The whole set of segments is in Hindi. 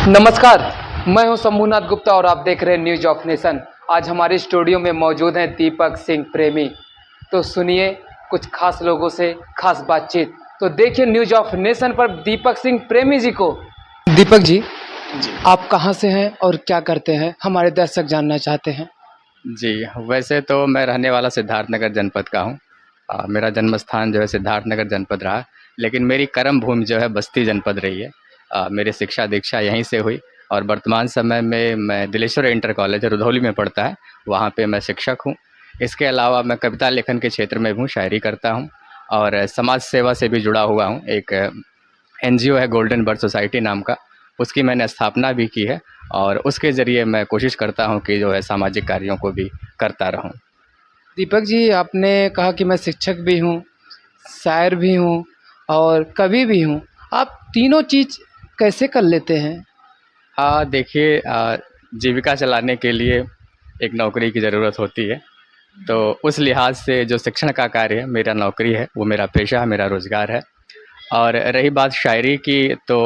नमस्कार, मैं हूं शंभुनाथ गुप्ता और आप देख रहे हैं न्यूज ऑफ नेशन। आज हमारे स्टूडियो में मौजूद हैं दीपक सिंह प्रेमी। तो सुनिए कुछ खास लोगों से खास बातचीत। तो देखिए न्यूज ऑफ नेशन पर दीपक सिंह प्रेमी जी को। दीपक जी, आप कहां से हैं और क्या करते हैं, हमारे दर्शक जानना चाहते हैं। जी, वैसे तो मैं रहने वाला सिद्धार्थनगर जनपद का हूँ। मेरा जन्म स्थान जो है सिद्धार्थनगर जनपद रहा, लेकिन मेरी कर्म भूमि जो है बस्ती जनपद रही है। मेरी शिक्षा दीक्षा यहीं से हुई और वर्तमान समय में मैं दिलेश्वर इंटर कॉलेज रुधौली में पढ़ता है, वहाँ पे मैं शिक्षक हूँ। इसके अलावा मैं कविता लेखन के क्षेत्र में भी हूँ, शायरी करता हूँ और समाज सेवा से भी जुड़ा हुआ हूँ। एक एनजीओ है गोल्डन बर्ड सोसाइटी नाम का, उसकी मैंने स्थापना भी की है और उसके ज़रिए मैं कोशिश करता हूँ कि जो है सामाजिक कार्यों को भी करता रहूँ। दीपक जी, आपने कहा कि मैं शिक्षक भी हूँ, शायर भी हूँ और कवि भी हूँ। आप तीनों चीज़ कैसे कर लेते हैं? देखिए, जीविका चलाने के लिए एक नौकरी की ज़रूरत होती है, तो उस लिहाज से जो शिक्षण का कार्य है, मेरा नौकरी है, वो मेरा पेशा है, मेरा रोज़गार है। और रही बात शायरी की, तो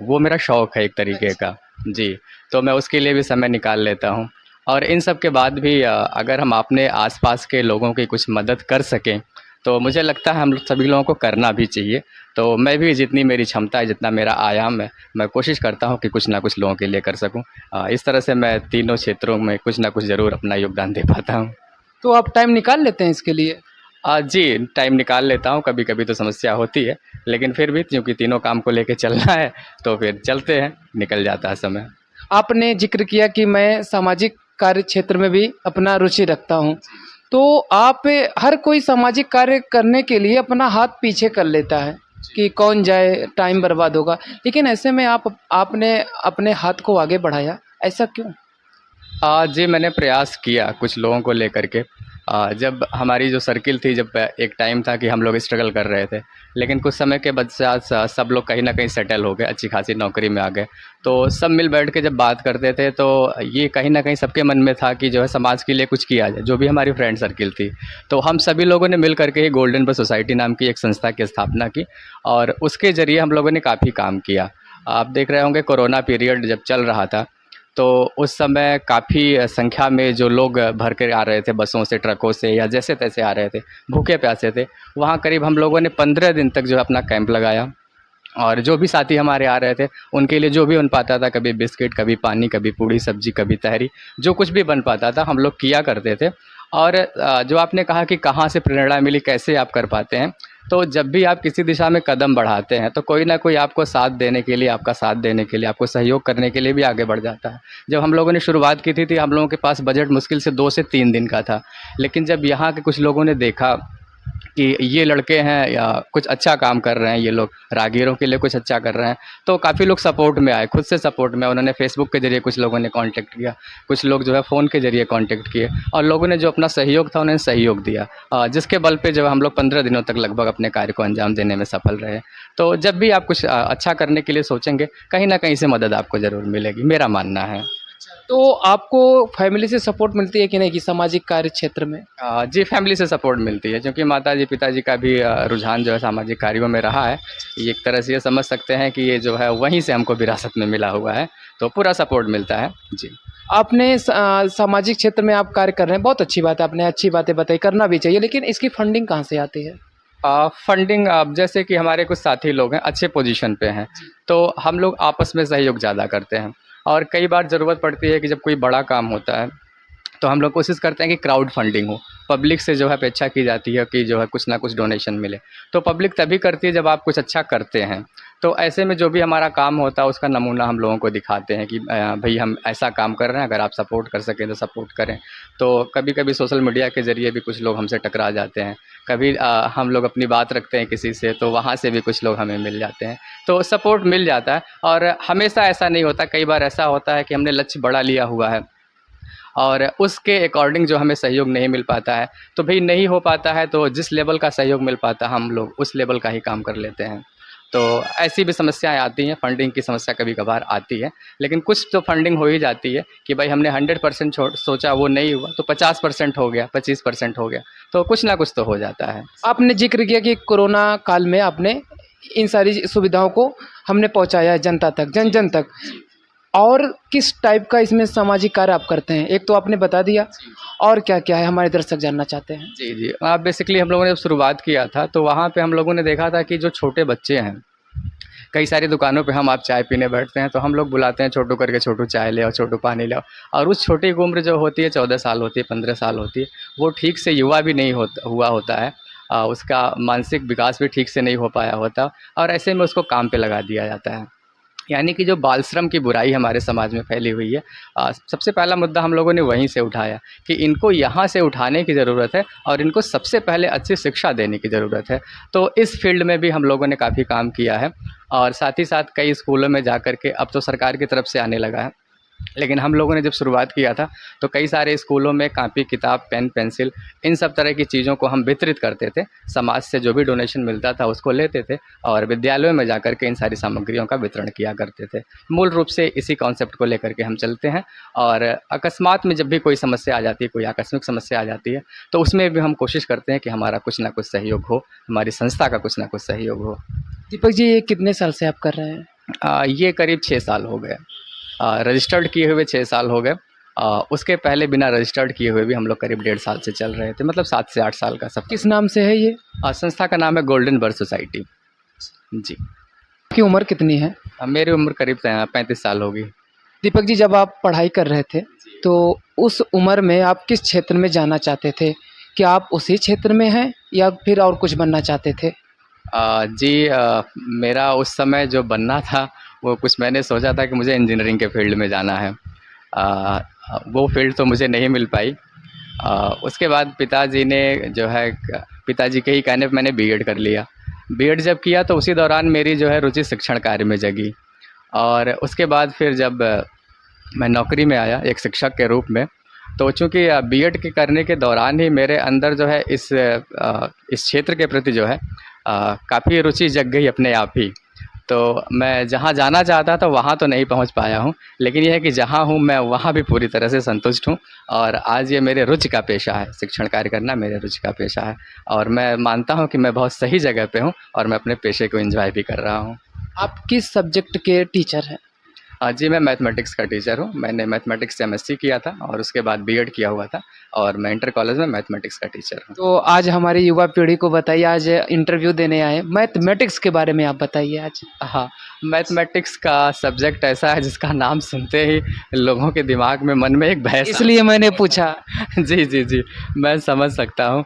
वो मेरा शौक़ है एक तरीके का। जी, तो मैं उसके लिए भी समय निकाल लेता हूँ और इन सब के बाद भी अगर हम अपने आस-पास के लोगों की कुछ मदद कर सकें, तो मुझे लगता है हम लोग सभी लोगों को करना भी चाहिए। तो मैं भी जितनी मेरी क्षमता है, जितना मेरा आयाम है, मैं कोशिश करता हूँ कि कुछ ना कुछ लोगों के लिए कर सकूँ। इस तरह से मैं तीनों क्षेत्रों में कुछ ना कुछ ज़रूर अपना योगदान दे पाता हूँ। तो आप टाइम निकाल लेते हैं इसके लिए? जी, टाइम निकाल लेता हूँ, कभी-कभी तो समस्या होती है, लेकिन फिर भी क्योंकि तीनों काम को लेके चलना है, तो फिर चलते हैं, निकल जाता है समय। आपने ज़िक्र किया कि मैं सामाजिक कार्य क्षेत्र में भी अपना रुचि रखता हूँ। तो आप हर कोई सामाजिक कार्य करने के लिए अपना हाथ पीछे कर लेता है कि कौन जाए, टाइम बर्बाद होगा। लेकिन ऐसे में आपने अपने हाथ को आगे बढ़ाया, ऐसा क्यों? जी, मैंने प्रयास किया कुछ लोगों को लेकर के। जब हमारी जो सर्किल थी, जब एक टाइम था कि हम लोग स्ट्रगल कर रहे थे, लेकिन कुछ समय के पश्चात सब लोग कहीं न कहीं सेटल हो गए, अच्छी खासी नौकरी में आ गए। तो सब मिल बैठ के जब बात करते थे, तो ये कहीं न कहीं सबके मन में था कि जो है समाज के लिए कुछ किया जाए, जो भी हमारी फ्रेंड सर्किल थी। तो हम सभी लोगों ने मिल कर के ही गोल्डन बर्ड सोसाइटी नाम की एक संस्था की स्थापना की और उसके ज़रिए हम लोगों ने काफ़ी काम किया। आप देख रहे होंगे कोरोना पीरियड जब चल रहा था, तो उस समय काफ़ी संख्या में जो लोग भर के आ रहे थे बसों से, ट्रकों से या जैसे-तैसे आ रहे थे, भूखे-प्यासे थे। वहाँ करीब हम लोगों ने 15 दिन तक जो है अपना कैंप लगाया और जो भी साथी हमारे आ रहे थे, उनके लिए जो भी बन पाता था, कभी बिस्किट, कभी पानी, कभी पूड़ी सब्जी, कभी तहरी, जो कुछ भी बन पाता था हम लोग किया करते थे। और जो आपने कहा कि कहाँ से प्रेरणा मिली, कैसे आप कर पाते हैं, तो जब भी आप किसी दिशा में कदम बढ़ाते हैं, तो कोई ना कोई आपको साथ देने के लिए, आपका साथ देने के लिए, आपको सहयोग करने के लिए भी आगे बढ़ जाता है। जब हम लोगों ने शुरुआत की थी, हम लोगों के पास बजट मुश्किल से 2 से 3 दिन का था, लेकिन जब यहाँ के कुछ लोगों ने देखा कि ये लड़के हैं या कुछ अच्छा काम कर रहे हैं, ये लोग राहगीरों के लिए कुछ अच्छा कर रहे हैं, तो काफ़ी लोग सपोर्ट में आए, खुद से सपोर्ट में। उन्होंने फेसबुक के ज़रिए कुछ लोगों ने कॉन्टैक्ट किया, कुछ लोग जो है फ़ोन के ज़रिए कॉन्टैक्ट किए और लोगों ने जो अपना सहयोग था उन्होंने सहयोग दिया, जिसके बल पे जो हम लोग 15 दिनों तक लगभग अपने कार्य को अंजाम देने में सफल रहे। तो जब भी आप कुछ अच्छा करने के लिए सोचेंगे, कहीं न कहीं से मदद आपको ज़रूर मिलेगी, मेरा मानना है। तो आपको फैमिली से सपोर्ट मिलती है कि नहीं कि सामाजिक कार्य क्षेत्र में? जी, फैमिली से सपोर्ट मिलती है क्योंकि माताजी, पिताजी का भी रुझान जो है सामाजिक कार्यों में रहा है। ये एक तरह से ये समझ सकते हैं कि ये जो है वहीं से हमको विरासत में मिला हुआ है, तो पूरा सपोर्ट मिलता है। जी। आपने सामाजिक क्षेत्र में आप कार्य कर रहे हैं, बहुत अच्छी बात है, आपने अच्छी बातें बताई, करना भी चाहिए। लेकिन इसकी फंडिंग कहाँ से आती है? फंडिंग, अब जैसे कि हमारे कुछ साथी लोग हैं, अच्छे पोजीशन पे हैं, तो हम लोग आपस में सहयोग ज़्यादा करते हैं और कई बार ज़रूरत पड़ती है कि जब कोई बड़ा काम होता है, तो हम लोग कोशिश करते हैं कि क्राउड फंडिंग हो। पब्लिक से जो है अपेक्षा की जाती है कि जो है कुछ ना कुछ डोनेशन मिले। तो पब्लिक तभी करती है जब आप कुछ अच्छा करते हैं। तो ऐसे में जो भी हमारा काम होता है उसका नमूना हम लोगों को दिखाते हैं कि भई हम ऐसा काम कर रहे हैं, अगर आप सपोर्ट कर सकें तो सपोर्ट करें। तो कभी-कभी सोशल मीडिया के ज़रिए भी कुछ लोग हमसे टकरा जाते हैं। कभी हम लोग अपनी बात रखते हैं किसी से, तो वहाँ से भी कुछ लोग हमें मिल जाते हैं। तो सपोर्ट मिल जाता है और हमेशा ऐसा नहीं होता, कई बार ऐसा होता है कि हमने लक्ष्य बड़ा लिया हुआ है और उसके अकॉर्डिंग जो हमें सहयोग नहीं मिल पाता है, तो भई नहीं हो पाता है, तो जिस लेवल का सहयोग मिल पाता है हम लोग उस लेवल का ही काम कर लेते हैं। तो ऐसी भी समस्याएँ आती हैं, फंडिंग की समस्या कभी-कभार आती है, लेकिन कुछ तो फंडिंग हो ही जाती है कि भाई हमने 100% सोचा वो नहीं हुआ, तो 50% हो गया, 25% हो गया, तो कुछ ना कुछ तो हो जाता है। आपने ज़िक्र किया कि कोरोना काल में आपने इन सारी सुविधाओं को हमने पहुँचाया है जनता तक, जन-जन तक। और किस टाइप का इसमें सामाजिक कार्य आप करते हैं? एक तो आपने बता दिया, और क्या-क्या है हमारे दर्शक जानना चाहते हैं? जी, जी। बेसिकली हम लोगों ने जब शुरुआत किया था तो वहाँ पे हम लोगों ने देखा था कि जो छोटे बच्चे हैं, कई सारी दुकानों पे हम आप चाय पीने बैठते हैं तो हम लोग बुलाते हैं छोटू करके, छोटू चाय ले आओ, छोटू पानी ले आओ। और उस छोटी की उम्र जो होती है 14 साल होती है, 15 साल होती है, वो ठीक से युवा भी नहीं हुआ होता है। उसका मानसिक विकास भी ठीक से नहीं हो पाया होता और ऐसे में उसको काम पे लगा दिया जाता है। यानी कि जो बाल श्रम की बुराई हमारे समाज में फैली हुई है, सबसे पहला मुद्दा हम लोगों ने वहीं से उठाया कि इनको यहाँ से उठाने की ज़रूरत है और इनको सबसे पहले अच्छी शिक्षा देने की ज़रूरत है। तो इस फील्ड में भी हम लोगों ने काफ़ी काम किया है और साथ ही साथ कई स्कूलों में जा कर के अब तो सरकार की तरफ से आने लगा है। लेकिन हम लोगों ने जब शुरुआत किया था तो कई सारे स्कूलों में कापी किताब पेन पेंसिल इन सब तरह की चीज़ों को हम वितरित करते थे। समाज से जो भी डोनेशन मिलता था उसको लेते थे और विद्यालयों में जा कर के इन सारी सामग्रियों का वितरण किया करते थे। मूल रूप से इसी कॉन्सेप्ट को लेकर के हम चलते हैं और अकस्मात में जब भी कोई समस्या आ जाती है, कोई आकस्मिक समस्या आ जाती है, तो उसमें भी हम कोशिश करते हैं कि हमारा कुछ ना कुछ सहयोग हो, हमारी संस्था का कुछ ना कुछ सहयोग हो। दीपक जी, ये कितने साल से आप कर रहे हैं? ये करीब 6 साल हो गए। रजिस्टर्ड किए हुए 6 साल हो गए। उसके पहले बिना रजिस्टर्ड किए हुए भी हम लोग करीब 1.5 साल से चल रहे थे, मतलब 7 से 8 साल का सफ़र। किस नाम से है ये? संस्था का नाम है गोल्डन बर्ड सोसाइटी। जी। आपकी उम्र कितनी है? मेरी उम्र करीब 35 साल होगी। दीपक जी, जब आप पढ़ाई कर रहे थे तो उस उम्र में आप किस क्षेत्र में जाना चाहते थे? क्या आप उसी क्षेत्र में हैं या फिर और कुछ बनना चाहते थे? जी, मेरा उस समय जो बनना था वो कुछ मैंने सोचा था कि मुझे इंजीनियरिंग के फील्ड में जाना है। वो फील्ड तो मुझे नहीं मिल पाई। उसके बाद पिताजी ने जो है पिताजी के ही कहने पे मैंने बीएड कर लिया। बीएड जब किया तो उसी दौरान मेरी जो है रुचि शिक्षण कार्य में जगी और उसके बाद फिर जब मैं नौकरी में आया एक शिक्षक के रूप में, तो चूँकि बीएड के करने के दौरान ही मेरे अंदर जो है इस क्षेत्र के प्रति जो है काफ़ी रुचि जग गई अपने आप ही। तो मैं जहाँ जाना चाहता था वहाँ तो नहीं पहुँच पाया हूँ, लेकिन ये है कि जहाँ हूँ मैं वहाँ भी पूरी तरह से संतुष्ट हूँ और आज ये मेरे रुचि का पेशा है, शिक्षण कार्य करना मेरे रुचि का पेशा है और मैं मानता हूँ कि मैं बहुत सही जगह पे हूँ और मैं अपने पेशे को एंजॉय भी कर रहा हूँ। आप किस सब्जेक्ट के टीचर हैं? जी, मैं मैथमेटिक्स का टीचर हूँ। मैंने मैथमेटिक्स से एमएससी किया था और उसके बाद बीएड किया हुआ था और मैं इंटर कॉलेज में मैथमेटिक्स का टीचर हूँ। तो आज हमारी युवा पीढ़ी को बताइए, आज इंटरव्यू देने आए हैं, मैथमेटिक्स के बारे में आप बताइए आज। हाँ, मैथमेटिक्स का सब्जेक्ट ऐसा है जिसका नाम सुनते ही लोगों के दिमाग में मन में एक बहस इसलिए मैंने पूछा। जी, जी, जी, मैं समझ सकता हूँ।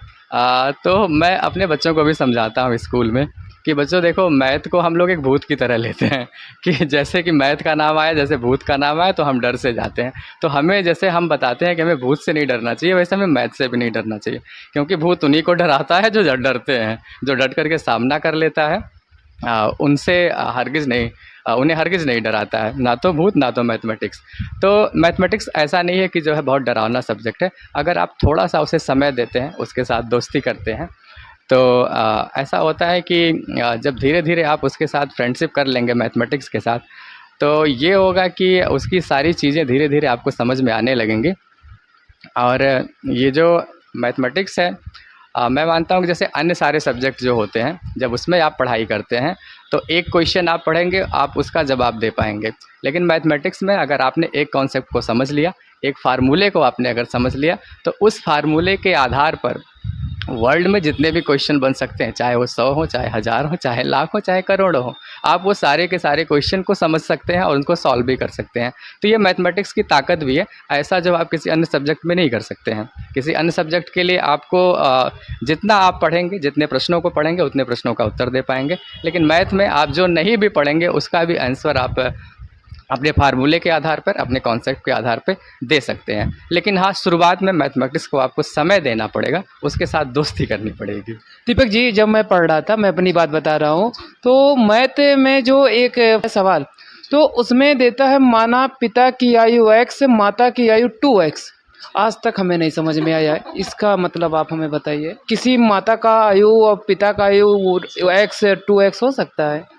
तो मैं अपने बच्चों को भी समझाता हूँ स्कूल में कि बच्चों देखो मैथ को हम लोग एक भूत की तरह लेते हैं कि जैसे कि मैथ का नाम आया, जैसे भूत का नाम आया तो हम डर से जाते हैं। तो हमें जैसे हम बताते हैं कि हमें भूत से नहीं डरना चाहिए, वैसे हमें मैथ से भी नहीं डरना चाहिए क्योंकि भूत उन्हीं को डराता है जो डरते हैं, जो डट कर के सामना कर लेता है। उनसे हरगिज़ नहीं उन्हें हरगिज़ नहीं डराता है, ना तो भूत ना तो मैथमेटिक्स। तो मैथमेटिक्स ऐसा नहीं है कि जो है बहुत डरावना सब्जेक्ट है। अगर आप थोड़ा-सा उसे समय देते हैं, उसके साथ दोस्ती करते हैं तो ऐसा होता है कि जब धीरे-धीरे आप उसके साथ फ्रेंडशिप कर लेंगे मैथमेटिक्स के साथ, तो ये होगा कि उसकी सारी चीज़ें धीरे-धीरे आपको समझ में आने लगेंगी। और ये जो मैथमेटिक्स है, मैं मानता हूँ कि जैसे अन्य सारे सब्जेक्ट जो होते हैं, जब उसमें आप पढ़ाई करते हैं, तो एक क्वेश्चन आप पढ़ेंगे, आप उसका जवाब दे पाएँगे। लेकिन मैथमेटिक्स में अगर आपने एक कॉन्सेप्ट को समझ लिया, एक फ़ार्मूले को आपने अगर समझ लिया, तो उस फ़ार्मूले के आधार पर वर्ल्ड में जितने भी क्वेश्चन बन सकते हैं, चाहे वो 100 हो, चाहे 1000 हो, चाहे लाख हो, चाहे करोड़ हो, आप वो सारे के सारे क्वेश्चन को समझ सकते हैं और उनको सॉल्व भी कर सकते हैं। तो ये मैथमेटिक्स की ताकत भी है, ऐसा जो आप किसी अन्य सब्जेक्ट में नहीं कर सकते हैं। किसी अन्य सब्जेक्ट के लिए आपको जितना आप पढ़ेंगे, जितने प्रश्नों को पढ़ेंगे, उतने प्रश्नों का उत्तर दे पाएँगे। लेकिन मैथ में आप जो नहीं भी पढ़ेंगे, उसका भी आंसर आप अपने फार्मूले के आधार पर, अपने कॉन्सेप्ट के आधार पे दे सकते हैं। लेकिन हाँ, शुरुआत में मैथमेटिक्स को आपको समय देना पड़ेगा, उसके साथ दोस्ती करनी पड़ेगी। दीपक जी, जब मैं पढ़ रहा था, मैं अपनी बात बता रहा हूँ, तो मैथ में जो एक सवाल, तो उसमें देता है माना पिता की आयु x, माता की आयु 2x। आज तक हमें नहीं समझ में आया है, इसका मतलब आप हमें बताइए। किसी माता का आयु और पिता का आयु x 2x हो सकता है?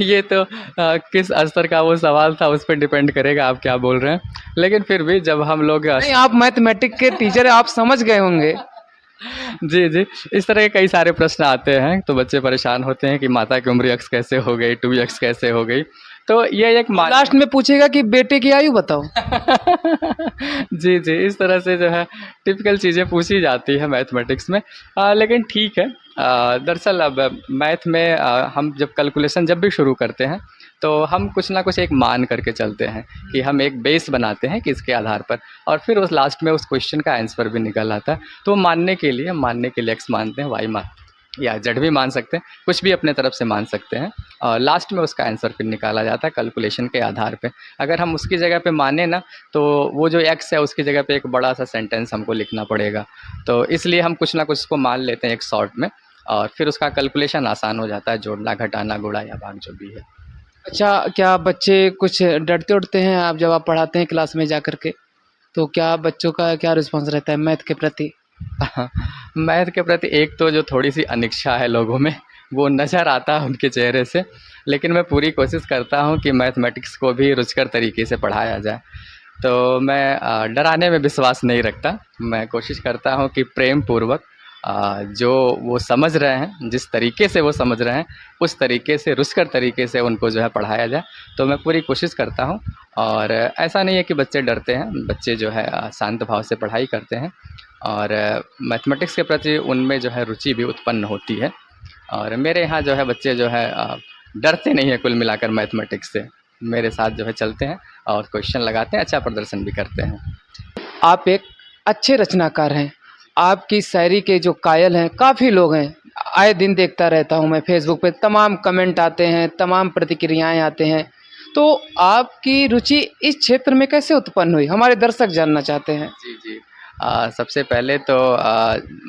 ये तो किस स्तर का वो सवाल था उस पे डिपेंड करेगा आप क्या बोल रहे हैं। लेकिन फिर भी जब हम लोग नहीं, आप मैथमेटिक्स के टीचर हैं, आप समझ गए होंगे। जी, जी। इस तरह के कई सारे प्रश्न आते हैं, तो बच्चे परेशान होते हैं कि माता की उम्र x कैसे हो गई, 2x कैसे हो गई। तो ये एक मान लास्ट में पूछेगा कि बेटे की आयु बताओ। जी, जी, इस तरह से जो है टिपिकल चीज़ें पूछी जाती है मैथमेटिक्स में। लेकिन ठीक है। दरअसल अब मैथ में हम जब कैलकुलेशन जब भी शुरू करते हैं, तो हम कुछ ना कुछ एक मान करके चलते हैं कि हम एक बेस बनाते हैं कि इसके आधार पर, और फिर उस लास्ट में उस क्वेश्चन का आंसर भी निकल आता है। तो मानने के लिए एक्स मानते हैं, वाई मान या जेड भी मान सकते हैं, कुछ भी अपने तरफ से मान सकते हैं, और लास्ट में उसका आंसर फिर निकाला जाता है कैलकुलेशन के आधार पे। अगर हम उसकी जगह पे माने ना, तो वो जो एक्स है उसकी जगह पे एक बड़ा सा सेंटेंस हमको लिखना पड़ेगा। तो इसलिए हम कुछ ना कुछ उसको मान लेते हैं एक शॉर्ट में, और फिर उसका कैलकुलेशन आसान हो जाता है, जोड़ना, घटाना, गुणा या भाग जो भी है। अच्छा, क्या बच्चे कुछ डरते उड़ते हैं आप जब आप पढ़ाते हैं क्लास में जा कर के? तो क्या बच्चों का क्या रिस्पॉन्स रहता है मैथ के प्रति? मैथ के प्रति एक तो जो थोड़ी-सी अनिच्छा है लोगों में, वो नज़र आता है उनके चेहरे से, लेकिन मैं पूरी कोशिश करता हूँ कि मैथमेटिक्स को भी रुचिकर तरीके से पढ़ाया जाए। तो मैं डराने में विश्वास नहीं रखता। मैं कोशिश करता हूँ कि प्रेम पूर्वक जो वो समझ रहे हैं, जिस तरीके से वो समझ रहे हैं, उस तरीके से रुचिकर तरीके से उनको जो है पढ़ाया जाए। तो मैं पूरी कोशिश करता हूँ, और ऐसा नहीं है कि बच्चे डरते हैं, बच्चे जो है शांत भाव से पढ़ाई करते हैं, और मैथमेटिक्स के प्रति उनमें जो है रुचि भी उत्पन्न होती है। और मेरे यहाँ जो है बच्चे जो है डरते नहीं हैं कुल मिलाकर मैथमेटिक्स से। मेरे साथ जो है चलते हैं और क्वेश्चन लगाते हैं, अच्छा प्रदर्शन भी करते हैं। आप एक अच्छे रचनाकार हैं। आपकी शायरी के जो कायल हैं, काफ़ी लोग हैं। आए दिन देखता रहता हूँ मैं फेसबुक पे, तमाम कमेंट आते हैं, तमाम प्रतिक्रियाएँ आते हैं। तो आपकी रुचि इस क्षेत्र में कैसे उत्पन्न हुई? हमारे दर्शक जानना चाहते हैं। जी, जी। सबसे पहले तो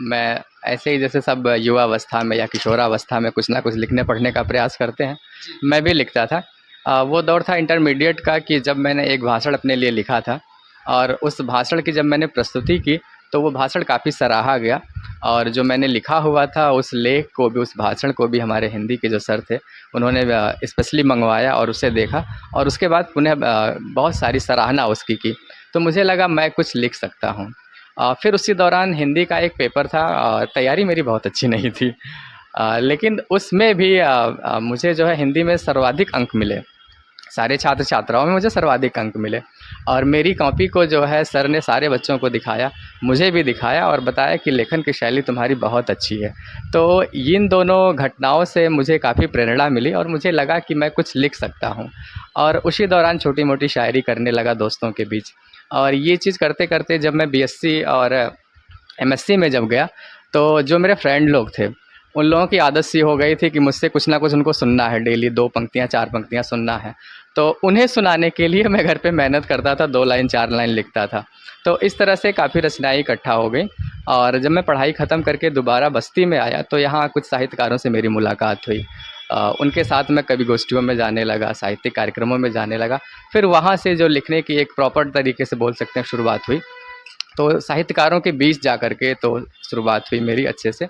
मैं ऐसे ही जैसे सब युवावस्था में या किशोरावस्था में कुछ ना कुछ लिखने पढ़ने का प्रयास करते हैं, मैं भी लिखता था। वो दौर था इंटरमीडिएट का कि जब मैंने एक भाषण अपने लिए लिखा था, और उस भाषण की जब मैंने प्रस्तुति की, तो वो भाषण काफ़ी सराहा गया, और जो मैंने लिखा हुआ था उस लेख को भी, उस भाषण को भी हमारे हिंदी के जो सर थे, उन्होंने स्पेशली मँगवाया और उसे देखा, और उसके बाद पुनः बहुत सारी सराहना उसकी की। तो मुझे लगा मैं कुछ लिख सकता हूँ। फिर उसी दौरान हिंदी का एक पेपर था, तैयारी मेरी बहुत अच्छी नहीं थी, लेकिन उसमें भी मुझे जो है हिंदी में सर्वाधिक अंक मिले। सारे छात्र छात्राओं में मुझे सर्वाधिक अंक मिले, और मेरी कॉपी को जो है सर ने सारे बच्चों को दिखाया, मुझे भी दिखाया, और बताया कि लेखन की शैली तुम्हारी बहुत अच्छी है। तो इन दोनों घटनाओं से मुझे काफ़ी प्रेरणा मिली, और मुझे लगा कि मैं कुछ लिख सकता हूँ, और उसी दौरान छोटी-मोटी शायरी करने लगा दोस्तों के बीच। और ये चीज़ करते-करते जब मैं बीएससी और एमएससी में जब गया, तो जो मेरे फ्रेंड लोग थे, उन लोगों की आदत सी हो गई थी कि मुझसे कुछ ना कुछ उनको सुनना है, डेली 2 पंक्तियाँ 4 पंक्तियाँ सुनना है। तो उन्हें सुनाने के लिए मैं घर पे मेहनत करता था, 2 लाइन 4 लाइन लिखता था। तो इस तरह से काफ़ी रचनाएँ इकट्ठा हो गई, और जब मैं पढ़ाई ख़त्म करके दोबारा बस्ती में आया, तो यहाँ कुछ साहित्यकारों से मेरी मुलाकात हुई। उनके साथ मैं कवि गोष्ठियों में जाने लगा, साहित्यिक कार्यक्रमों में जाने लगा। फिर वहाँ से जो लिखने की एक प्रॉपर तरीके से बोल सकते हैं शुरुआत हुई। तो साहित्यकारों के बीच जा कर के तो शुरुआत हुई मेरी अच्छे से,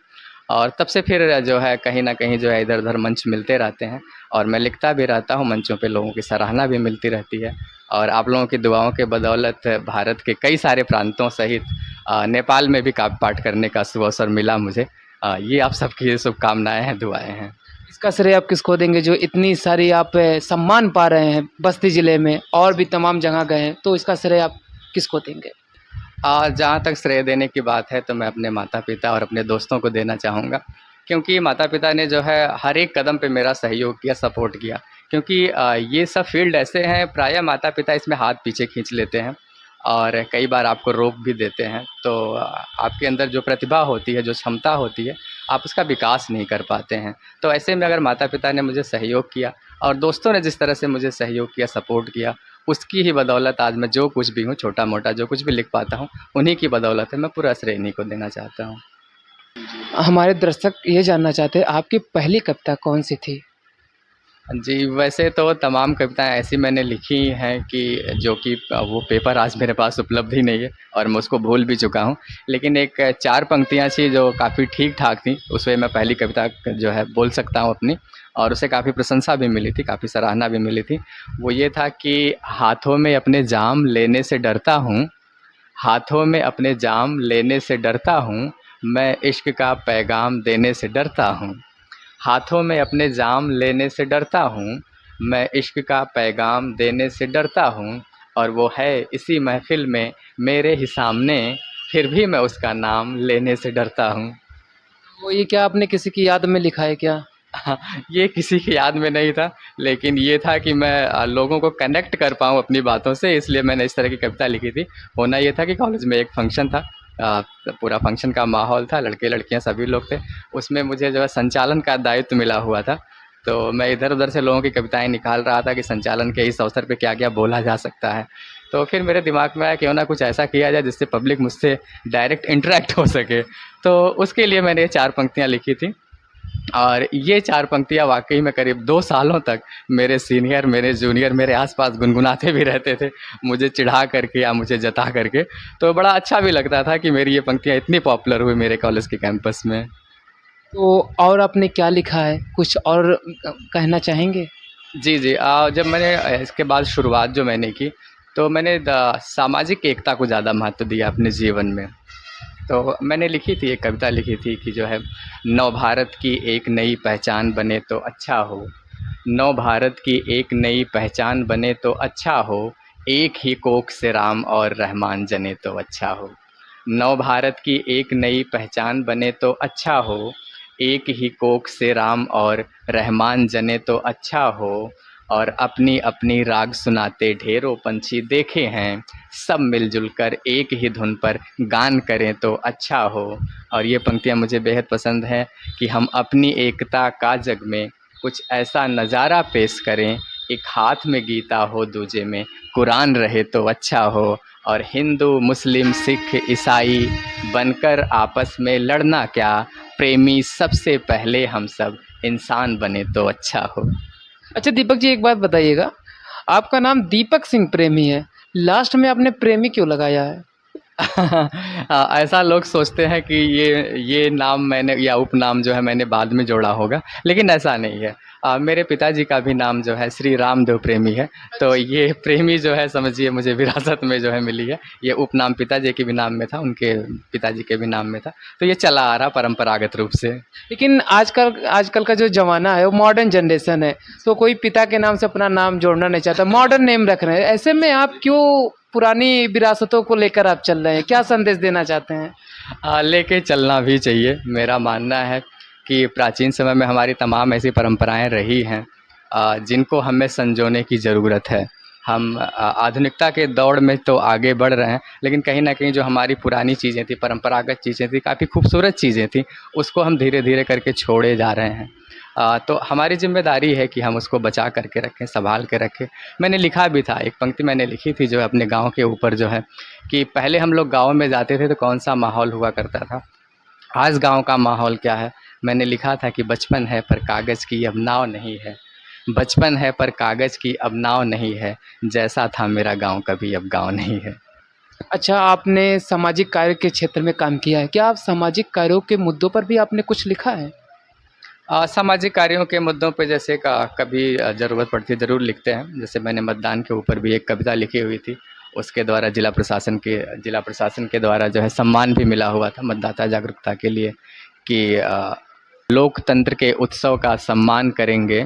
और तब से फिर जो है कहीं न कहीं जो है इधर-उधर मंच मिलते रहते हैं, और मैं लिखता भी रहता हूँ, मंचों पे लोगों की सराहना भी मिलती रहती है, और आप लोगों की दुआओं के बदौलत भारत के कई सारे प्रांतों सहित नेपाल में भी काव्य पाठ करने का शुभ अवसर मिला मुझे। ये आप सबकी शुभकामनाएँ हैं, दुआएँ हैं। इसका श्रेय आप किसको देंगे जो इतनी सारी आप सम्मान पा रहे हैं बस्ती ज़िले में और भी तमाम जगह गए हैं, तो इसका श्रेय आप किसको देंगे? जहाँ तक श्रेय देने की बात है, तो मैं अपने माता-पिता और अपने दोस्तों को देना चाहूँगा, क्योंकि माता-पिता ने जो है हर एक कदम पे मेरा सहयोग किया, सपोर्ट किया। क्योंकि ये सब फ़ील्ड ऐसे हैं, प्रायः माता-पिता इसमें हाथ पीछे खींच लेते हैं, और कई बार आपको रोक भी देते हैं। तो आपके अंदर जो प्रतिभा होती है, जो क्षमता होती है, आप उसका विकास नहीं कर पाते हैं। तो ऐसे में अगर माता-पिता ने मुझे सहयोग किया, और दोस्तों ने जिस तरह से मुझे सहयोग किया, सपोर्ट किया, उसकी ही बदौलत आज मैं जो कुछ भी हूँ, छोटा-मोटा जो कुछ भी लिख पाता हूँ, उन्हीं की बदौलत है। मैं पूरा श्रेय इन्हीं को देना चाहता हूँ। हमारे दर्शक ये जानना चाहते हैं आपकी पहली कविता कौन-सी थी? जी, वैसे तो तमाम कविताएँ ऐसी मैंने लिखी हैं कि जो कि वो पेपर आज मेरे पास उपलब्ध ही नहीं है, और मैं उसको भूल भी चुका हूँ। लेकिन एक 4 पंक्तियाँ थी जो काफ़ी ठीक-ठाक थी, उसमें मैं पहली कविता जो है बोल सकता हूँ अपनी, और उसे काफ़ी प्रशंसा भी मिली थी, काफ़ी सराहना भी मिली थी। वो ये था कि हाथों में अपने जाम लेने से डरता हूँ, हाथों में अपने जाम लेने से डरता हूँ, मैं इश्क का पैगाम देने से डरता हूँ। हाथों में अपने जाम लेने से डरता हूँ, मैं इश्क का पैगाम देने से डरता हूँ, और वो है इसी महफ़िल में मेरे ही सामने, फिर भी मैं उसका नाम लेने से डरता हूँ। तो ये क्या आपने किसी की याद में लिखा है क्या? हाँ, ये किसी की याद में नहीं था, लेकिन ये था कि मैं लोगों को कनेक्ट कर पाऊँ अपनी बातों से, इसलिए मैंने इस तरह की कविता लिखी थी। होना ये था कि कॉलेज में एक फंक्शन था, पूरा फंक्शन का माहौल था, लड़के-लड़कियाँ सभी लोग थे। उसमें मुझे जो है संचालन का दायित्व मिला हुआ था, तो मैं इधर-उधर से लोगों की कविताएँ निकाल रहा था कि संचालन के इस अवसर पे क्या-क्या बोला जा सकता है। तो फिर मेरे दिमाग में आया क्यों ना कुछ ऐसा किया जाए जिससे पब्लिक मुझसे डायरेक्ट इंटरैक्ट हो सके। तो उसके लिए मैंने ये 4 पंक्तियाँ लिखी थी, और ये 4 पंक्तियाँ वाक़ई में करीब 2 सालों तक मेरे सीनियर, मेरे जूनियर मेरे आस-पास गुनगुनाते भी रहते थे, मुझे चिढ़ा करके या मुझे जता करके। तो बड़ा अच्छा भी लगता था कि मेरी ये पंक्तियाँ इतनी पॉपुलर हुई मेरे कॉलेज के कैंपस में। तो और आपने क्या लिखा है? कुछ और कहना चाहेंगे? जी, जी। जब मैंने इसके बाद शुरुआत जो मैंने की, तो मैंने सामाजिक एकता को ज़्यादा महत्व दिया अपने जीवन में। तो मैंने लिखी थी, एक कविता लिखी थी कि जो है, नव भारत की एक नई पहचान बने तो अच्छा हो, नव भारत की एक नई पहचान बने तो अच्छा हो, एक ही कोख से राम और रहमान जने तो अच्छा हो। नव भारत की एक नई पहचान बने तो अच्छा हो, एक ही कोख से राम और रहमान जने तो अच्छा हो, और अपनी अपनी राग सुनाते ढेरों पंछी देखे हैं, सब मिलजुल कर एक ही धुन पर गान करें तो अच्छा हो। और ये पंक्तियाँ मुझे बेहद पसंद हैं कि हम अपनी एकता का जग में कुछ ऐसा नज़ारा पेश करें, एक हाथ में गीता हो दूजे में कुरान रहे तो अच्छा हो, और हिंदू मुस्लिम सिख ईसाई बनकर आपस में लड़ना क्या, प्रेमी सबसे पहले हम सब इंसान बने तो अच्छा हो। अच्छा दीपक जी, एक बात बताइएगा, आपका नाम दीपक सिंह प्रेमी है, लास्ट में आपने प्रेमी क्यों लगाया है? ऐसा लोग सोचते हैं कि ये नाम मैंने या उपनाम जो है मैंने बाद में जोड़ा होगा, लेकिन ऐसा नहीं है। मेरे पिताजी का भी नाम जो है श्री रामदेव प्रेमी है, तो ये प्रेमी जो है समझिए मुझे विरासत में जो है मिली है। ये उपनाम पिताजी के भी नाम में था, उनके पिताजी के भी नाम में था, तो ये चला आ रहा परंपरागत रूप से। लेकिन आजकल आजकल का जो ज़माना है वो मॉडर्न जनरेशन है, तो कोई पिता के नाम से अपना नाम जोड़ना नहीं चाहता, मॉडर्न नेम रख रहे हैं। ऐसे में आप क्यों पुरानी विरासतों को लेकर आप चल रहे हैं? क्या संदेश देना चाहते हैं? लेके चलना भी चाहिए। मेरा मानना है कि प्राचीन समय में हमारी तमाम ऐसी परंपराएं रही हैं जिनको हमें संजोने की ज़रूरत है। हम आधुनिकता के दौड़ में तो आगे बढ़ रहे हैं, लेकिन कहीं न कहीं जो हमारी पुरानी चीज़ें थी, परंपरागत चीज़ें थी, काफ़ी खूबसूरत चीज़ें थी, उसको हम धीरे-धीरे करके छोड़े जा रहे हैं। तो हमारी ज़िम्मेदारी है कि हम उसको बचा करके रखें, सँभाल के रखें। मैंने लिखा भी था, एक पंक्ति मैंने लिखी थी जो है अपने गाँव के ऊपर जो है, कि पहले हम लोग गाँव में जाते थे तो कौन-सा माहौल हुआ करता था, आज गाँव का माहौल क्या है। मैंने लिखा था कि बचपन है पर कागज़ की अब नाव नहीं है, बचपन है पर कागज़ की अब नाव नहीं है, जैसा था मेरा गाँव कभी अब गाँव नहीं है। अच्छा, आपने सामाजिक कार्य के क्षेत्र में काम किया है, क्या आप सामाजिक कार्यों के मुद्दों पर भी आपने कुछ लिखा है? सामाजिक कार्यों के मुद्दों पे जैसे कभी ज़रूरत पड़ती है ज़रूर लिखते हैं। जैसे मैंने मतदान के ऊपर भी एक कविता लिखी हुई थी, उसके द्वारा जिला प्रशासन के द्वारा जो है सम्मान भी मिला हुआ था मतदाता जागरूकता के लिए, कि लोकतंत्र के उत्सव का सम्मान करेंगे,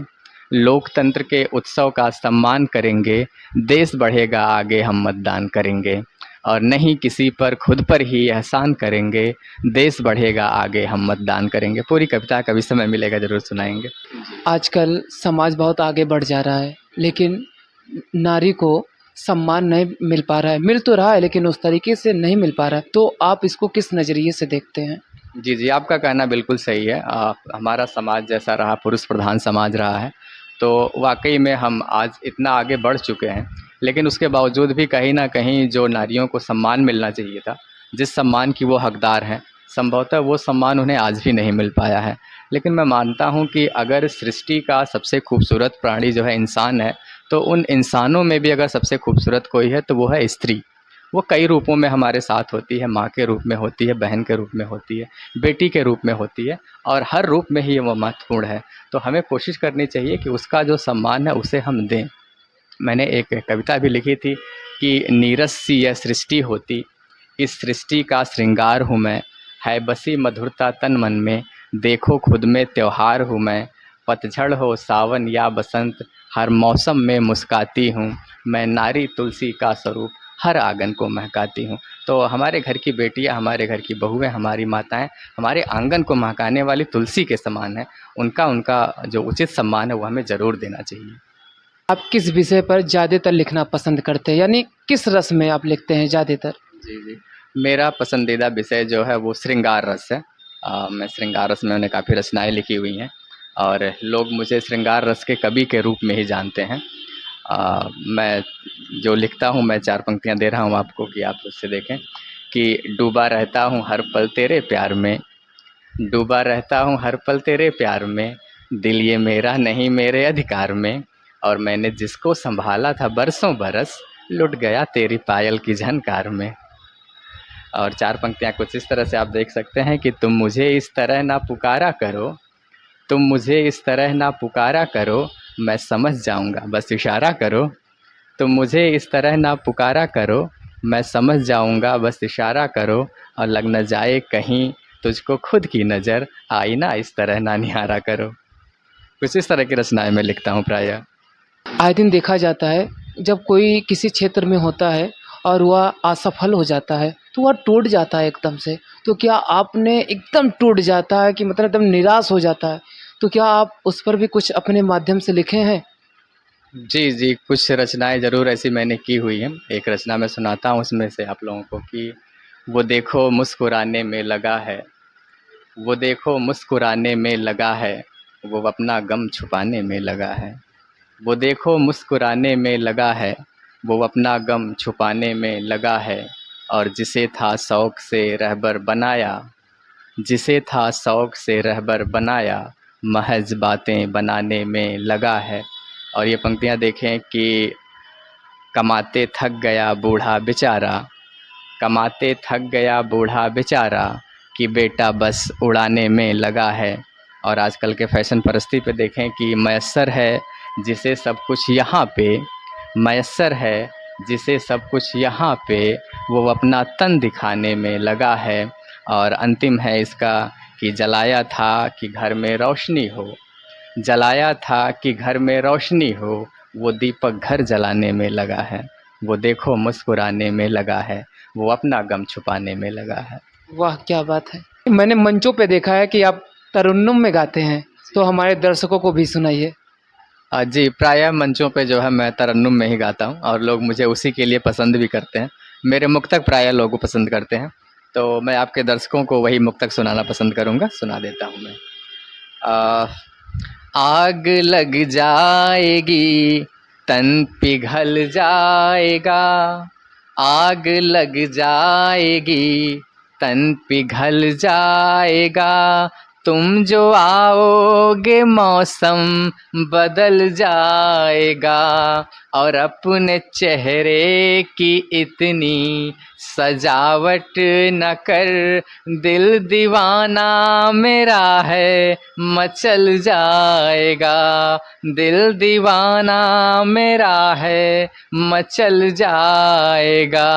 लोकतंत्र के उत्सव का सम्मान करेंगे, देश बढ़ेगा आगे हम मतदान करेंगे, और नहीं किसी पर खुद पर ही एहसान करेंगे, देश बढ़ेगा आगे हम मतदान करेंगे। पूरी कविता कभी समय मिलेगा ज़रूर सुनाएँगे। आजकल समाज बहुत आगे बढ़ जा रहा है, लेकिन नारी को सम्मान नहीं मिल पा रहा है। मिल तो रहा है लेकिन उस तरीके से नहीं मिल पा रहा है। तो आप इसको किस नज़रिए से देखते हैं? जी, जी, आपका कहना बिल्कुल सही है। हमारा समाज जैसा रहा, पुरुष प्रधान समाज रहा है, तो वाक़ई में हम आज इतना आगे बढ़ चुके हैं, लेकिन उसके बावजूद भी कहीं न कहीं जो नारियों को सम्मान मिलना चाहिए था, जिस सम्मान की वो हकदार हैं, संभवतः वो सम्मान उन्हें आज भी नहीं मिल पाया है। लेकिन मैं मानता हूँ कि अगर सृष्टि का सबसे खूबसूरत प्राणी जो है इंसान है, तो उन इंसानों में भी अगर सबसे खूबसूरत कोई है, तो वो है स्त्री। वो कई रूपों में हमारे साथ होती है, माँ के रूप में होती है, बहन के रूप में होती है, बेटी के रूप में होती है, और हर रूप में ही वो महत्वपूर्ण है। तो हमें कोशिश करनी चाहिए कि उसका जो सम्मान है उसे हम दें। मैंने एक कविता भी लिखी थी कि नीरस सी यह सृष्टि होती, इस सृष्टि का श्रृंगार हूँ मैं, है बसी मधुरता तन मन में, देखो खुद में त्योहार हूँ मैं, पतझड़ हो सावन या बसंत, हर मौसम में मुस्काती हूँ। मैं नारी तुलसी का स्वरूप, हर आंगन को महकाती हूँ। तो हमारे घर की बेटियाँ, हमारे घर की बहुएँ, हमारी माताएँ हमारे आंगन को महकाने वाली तुलसी के समान हैं। उनका उनका जो उचित सम्मान है वो हमें ज़रूर देना चाहिए। आप किस विषय पर ज़्यादातर लिखना पसंद करते हैं, यानी किस रस में आप लिखते हैं ज़्यादातर? जी, जी। मेरा पसंदीदा विषय जो है वो श्रृंगार रस है। मैं श्रृंगार रस में मैंने काफ़ी रचनाएँ लिखी हुई हैं और लोग मुझे श्रृंगार रस के कवि के रूप में ही जानते हैं। मैं जो लिखता हूँ, मैं 4 पंक्तियाँ दे रहा हूँ आपको कि आप उससे देखें कि डूबा रहता हूँ हर पल तेरे प्यार में, डूबा रहता हूँ हर पल तेरे प्यार में, दिल ये मेरा नहीं मेरे अधिकार में, और मैंने जिसको सँभाला था बरसों बरस, लुट गया तेरी पायल की झनकार में। और 4 पंक्तियाँ कुछ इस तरह से आप देख सकते हैं कि तुम मुझे इस तरह ना पुकारा करो, तुम मुझे इस तरह ना पुकारा करो, मैं समझ जाऊँगा बस इशारा करो। तुम मुझे इस तरह ना पुकारा करो, मैं समझ जाऊँगा बस इशारा करो, और लग न जाए कहीं तुझको खुद की नज़र, आईना इस तरह ना निहारा करो। कुछ इस तरह की रचनाएँ मैं लिखता हूँ प्रायः। आए दिन देखा जाता है, जब कोई किसी क्षेत्र में होता है और वह असफल हो जाता है तो वह टूट जाता है एकदम से। तो क्या आपने एकदम टूट जाता है कि मतलब एकदम निराश हो जाता है, तो क्या आप उस पर भी कुछ अपने माध्यम से लिखे हैं? जी, जी, कुछ रचनाएँ ज़रूर ऐसी मैंने की हुई हैं। एक रचना मैं सुनाता हूँ उसमें से आप लोगों को कि वो देखो मुस्कुराने में लगा है, वो देखो मुस्कुराने में लगा है, वो अपना गम छुपाने में लगा है। वो देखो मुस्कुराने में लगा है, वो अपना गम छुपाने में लगा है, और जिसे था शौक़ से रहबर बनाया, जिसे था शौक़ से रहबर बनाया, महज़ बातें बनाने में लगा है। और ये पंक्तियाँ देखें कि कमाते थक गया बूढ़ा बेचारा, कमाते थक गया बूढ़ा बेचारा, कि बेटा बस उड़ाने में लगा है। और आजकल के फ़ैशन परस्ती पे देखें कि मयस्सर है जिसे सब कुछ यहाँ पे, मयस्सर है जिसे सब कुछ यहाँ पे, वो अपना तन दिखाने में लगा है। और अंतिम है इसका कि जलाया था कि घर में रोशनी हो, जलाया था कि घर में रोशनी हो, वो दीपक घर जलाने में लगा है। वो देखो मुस्कुराने में लगा है, वो अपना गम छुपाने में लगा है। वाह! क्या बात है। मैंने मंचों पे देखा है कि आप तरन्नुम में गाते हैं, तो हमारे दर्शकों को भी सुनाइए। जी, प्रायः मंचों पे जो है मैं तरन्नुम में ही गाता हूँ और लोग मुझे उसी के लिए पसंद भी करते हैं। मेरे मुक्तक प्रायः लोग पसंद करते हैं, तो मैं आपके दर्शकों को वही मुक्तक सुनाना पसंद करूँगा, सुना देता हूँ मैं। अ, आग लग जाएगी, तन पिघल जाएगा, आग लग जाएगी, तन पिघल जाएगा, तुम जो आओगे मौसम बदल जाएगा, और अपने चेहरे की इतनी सजावट न कर, दिल दीवाना मेरा है मचल जाएगा, दिल दीवाना मेरा है मचल जाएगा।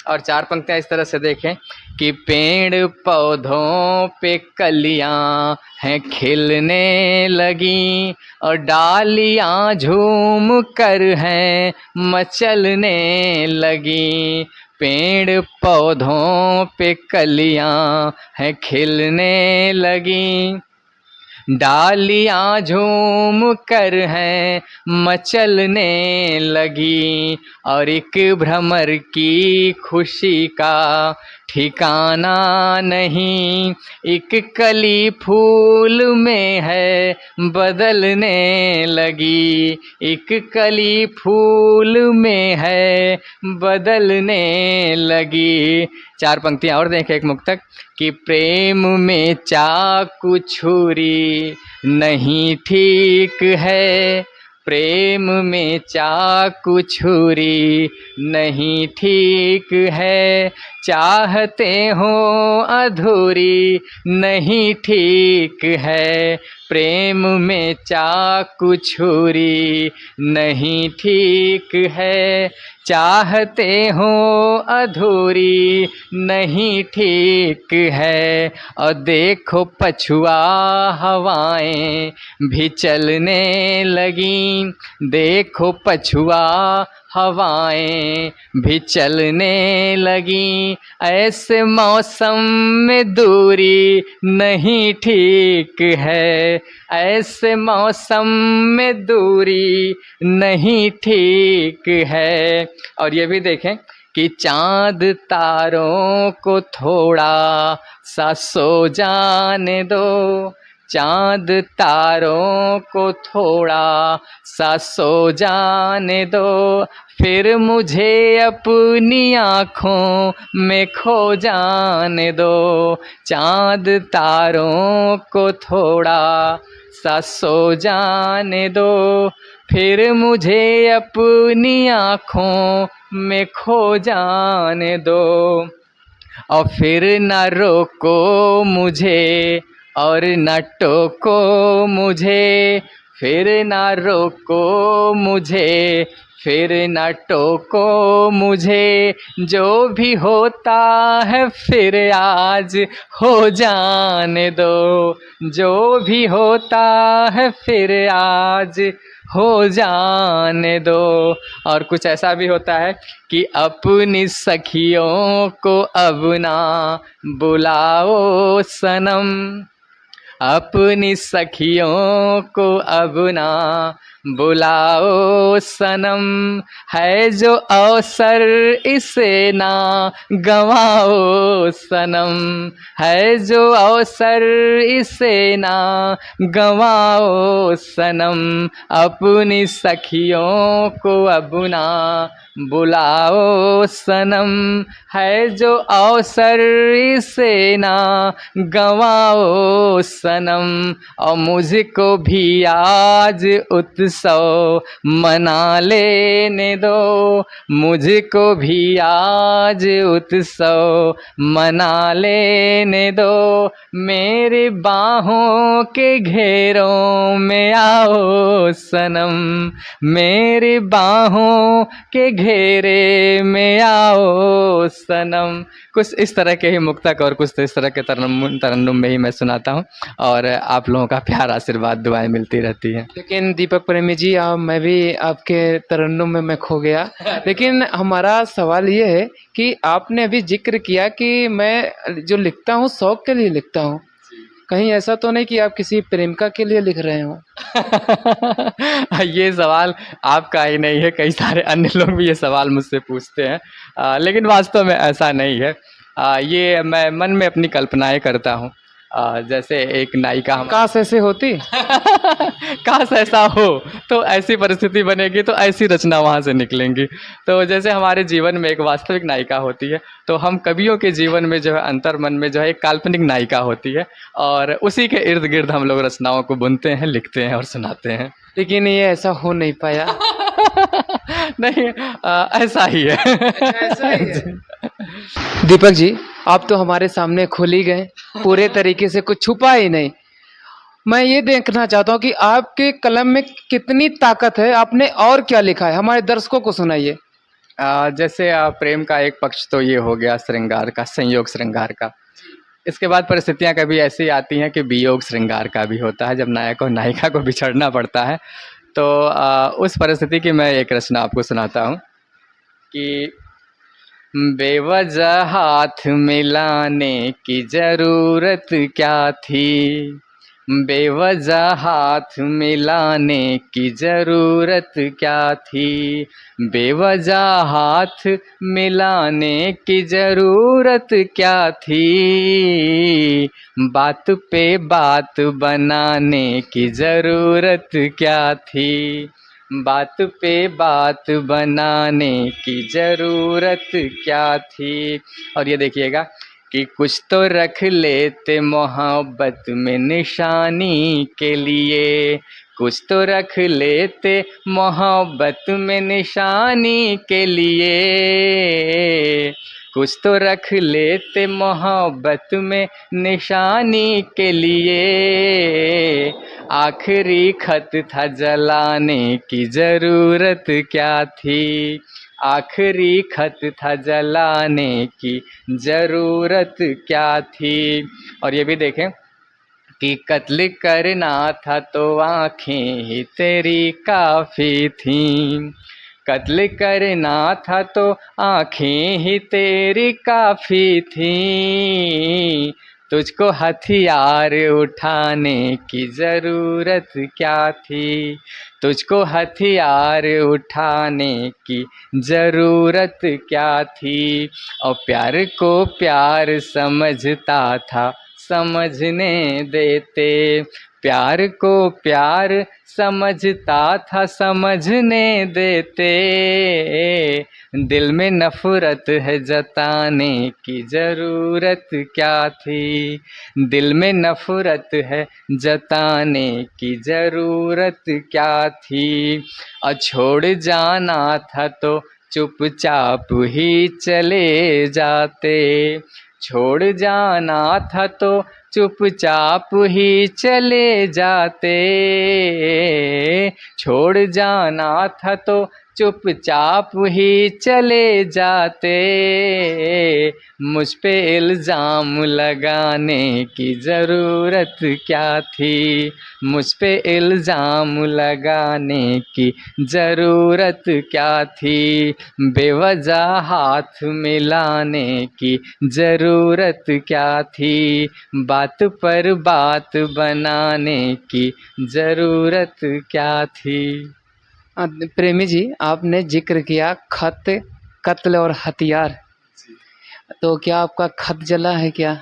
और 4 पंक्तियाँ इस तरह से देखें कि पेड़ पौधों पे कलियां हैं खिलने लगी, और डालियां झूम कर हैं मचलने लगी, पेड़ पौधों पे कलियां हैं खिलने लगी, डालियां झूम कर हैं मचलने लगी, और एक भ्रमर की खुशी का ठिकाना नहीं, एक कली फूल में है बदलने लगी, एक कली फूल में है बदलने लगी। 4 पंक्तियाँ और देखें एक मुक्तक कि प्रेम में चाकू छुरी नहीं ठीक है, प्रेम में चाकू छुरी नहीं ठीक है, चाहते हो अधूरी नहीं ठीक है, प्रेम में चाकू छुरी नहीं ठीक है, चाहते हो अधूरी नहीं ठीक है। और देखो पछुआ हवाएं भी चलने लगी, देखो पछुआ हवाएं भी चलने लगी, ऐसे मौसम में दूरी नहीं ठीक है, ऐसे मौसम में दूरी नहीं ठीक है। और ये भी देखें कि चांद तारों को थोड़ा सा सो जाने दो, चांद तारों को थोड़ा सा सो जाने दो, फिर मुझे अपनी आँखों में खो जाने दो। चांद तारों को थोड़ा सा सो जाने दो, फिर मुझे अपनी आँखों में खो जाने दो। और फिर न रोको मुझे और न टोको मुझे, फिर न रोको मुझे फिर न टोको मुझे, जो भी होता है फिर आज हो जाने दो, जो भी होता है फिर आज हो जाने दो। और कुछ ऐसा भी होता है कि अपनी सखियों को अब ना बुलाओ सनम, अपनी सखियों को अब ना बुलाओ सनम, है जो अवसर इसे ना गंवाओ सनम, है जो अवसर इसे ना गंवाओ सनम, अपनी सखियों को अब ना बुलाओ सनम, है जो अवसर इसे ना गंवाओ सनम। और मुझको भी आज उत्सव मना लेने दो, मुझको भी आज उत्सव मना लेने दो, मेरी बाहों के घेरों में आओ सनम, मेरी बाहों के घेरे में आओ सनम। कुछ इस तरह के ही मुक्तक और कुछ इस तरह के तरन्नुम में ही मैं सुनाता हूँ, और आप लोगों का प्यार आशीर्वाद दुआएं मिलती रहती हैं। लेकिन दीपक प्रेमी जी, मैं भी आपके तरन्नुम में मैं खो गया। लेकिन हमारा सवाल ये है कि आपने अभी जिक्र किया कि मैं जो लिखता हूँ शौक के लिए लिखता हूँ, कहीं ऐसा तो नहीं कि आप किसी प्रेमिका के लिए लिख रहे हो? ये सवाल आपका ही नहीं है, कई सारे अन्य लोग भी ये सवाल मुझसे पूछते हैं, लेकिन वास्तव में ऐसा नहीं है। ये मैं मन में अपनी कल्पनाएं करता हूँ। जैसे एक नायिका काश ऐसे होती। काश ऐसा हो तो ऐसी परिस्थिति बनेगी तो ऐसी रचना वहाँ से निकलेंगी। तो जैसे हमारे जीवन में एक वास्तविक नायिका होती है, तो हम कवियों के जीवन में जो है अंतर मन में जो है एक काल्पनिक नायिका होती है, और उसी के इर्द गिर्द हम लोग रचनाओं को बुनते हैं, लिखते हैं और सुनाते हैं। लेकिन ये ऐसा हो नहीं पाया। नहीं, ऐसा ही है। ऐसा ही है। दीपक जी, आप तो हमारे सामने खुल ही गए, पूरे तरीके से कुछ छुपा ही नहीं। मैं ये देखना चाहता हूँ कि आपके कलम में कितनी ताकत है, आपने और क्या लिखा है, हमारे दर्शकों को सुनाइए। जैसे प्रेम का एक पक्ष तो ये हो गया श्रृंगार का, संयोग श्रृंगार का। इसके बाद परिस्थितियाँ कभी ऐसी आती हैं कि वियोग श्रृंगार का भी होता है, जब नायक और नायिका को बिछड़ना पड़ता है। तो उस परिस्थिति की मैं एक रचना आपको सुनाता हूँ कि बेवजह हाथ मिलाने की ज़रूरत क्या थी, बेवजह हाथ मिलाने की ज़रूरत क्या थी, बेवजह हाथ मिलाने की ज़रूरत क्या थी, बात पे बात बनाने की ज़रूरत क्या थी, बात पे बात बनाने की ज़रूरत क्या थी। और ये देखिएगा कि कुछ तो रख लेते मोहब्बत में निशानी के लिए, कुछ तो रख लेते मोहब्बत में निशानी के लिए, कुछ तो रख लेते मोहब्बत में निशानी के लिए। आखिरी खत था जलाने की ज़रूरत क्या थी। आखिरी खत था जलाने की ज़रूरत क्या थी। और ये भी देखें कि कत्ल करना था तो आँखें ही तेरी काफ़ी थीं। कत्ल करना था तो आँखें ही तेरी काफ़ी थीं। तुझको हथियार उठाने की ज़रूरत क्या थी। तुझको हथियार उठाने की ज़रूरत क्या थी। और प्यार को प्यार समझता था समझने देते। प्यार को प्यार समझता था समझने देते। दिल में नफ़रत है जताने की ज़रूरत क्या थी। दिल में नफ़रत है जताने की ज़रूरत क्या थी। और छोड़ जाना था तो चुपचाप ही चले जाते। छोड़ जाना था तो चुपचाप ही चले जाते। छोड़ जाना था तो चुपचाप ही चले जाते। मुझ पे इल्ज़ाम लगाने की ज़रूरत क्या थी। मुझ पे इल्ज़ाम लगाने की ज़रूरत क्या थी। बेवजह हाथ मिलाने की ज़रूरत क्या थी। बात पर बात बनाने की ज़रूरत क्या थी। प्रेमी जी, आपने जिक्र किया खत, कत्ल और हथियार, तो क्या आपका खत जला है क्या?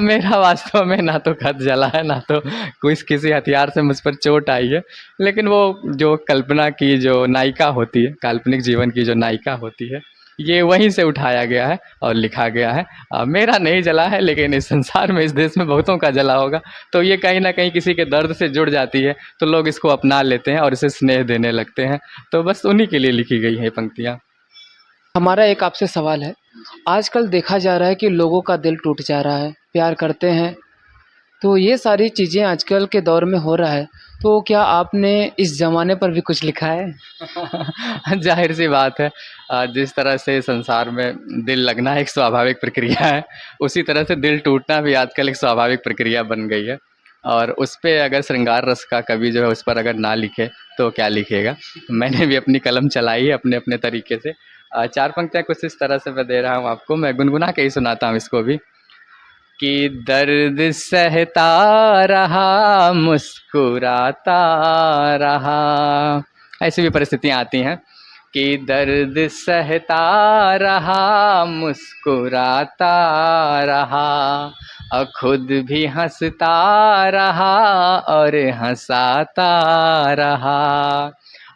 मेरा वास्तव में ना तो खत जला है ना तो कुछ किसी हथियार से मुझ पर चोट आई है। लेकिन वो जो कल्पना की जो नायिका होती है, काल्पनिक जीवन की जो नायिका होती है, ये वहीं से उठाया गया है और लिखा गया है। मेरा नहीं जला है, लेकिन इस संसार में, इस देश में बहुतों का जला होगा। तो ये कहीं ना कहीं किसी के दर्द से जुड़ जाती है, तो लोग इसको अपना लेते हैं और इसे स्नेह देने लगते हैं। तो बस उन्हीं के लिए लिखी गई है ये पंक्तियाँ। हमारा एक आपसे सवाल है। आजकल देखा जा रहा है कि लोगों का दिल टूट जा रहा है, प्यार करते हैं, तो ये सारी चीज़ें आजकल के दौर में हो रहा है। तो क्या आपने इस ज़माने पर भी कुछ लिखा है? जाहिर सी बात है, जिस तरह से संसार में दिल लगना एक स्वाभाविक प्रक्रिया है, उसी तरह से दिल टूटना भी आजकल एक स्वाभाविक प्रक्रिया बन गई है। और उस पे अगर श्रृंगार रस का कवि जो है उस पर अगर ना लिखे तो क्या लिखेगा। मैंने भी अपनी कलम चलाई है अपने अपने तरीके से। चार पंक्तियाँ कुछ इस तरह से मैं दे रहा हूँ आपको, मैं गुनगुना के ही सुनाता हूँ इसको भी। कि दर्द सहता रहा मुस्कुराता रहा। ऐसी भी परिस्थितियाँ आती हैं कि दर्द सहता रहा मुस्कुराता रहा और खुद भी हंसता रहा और हंसाता रहा।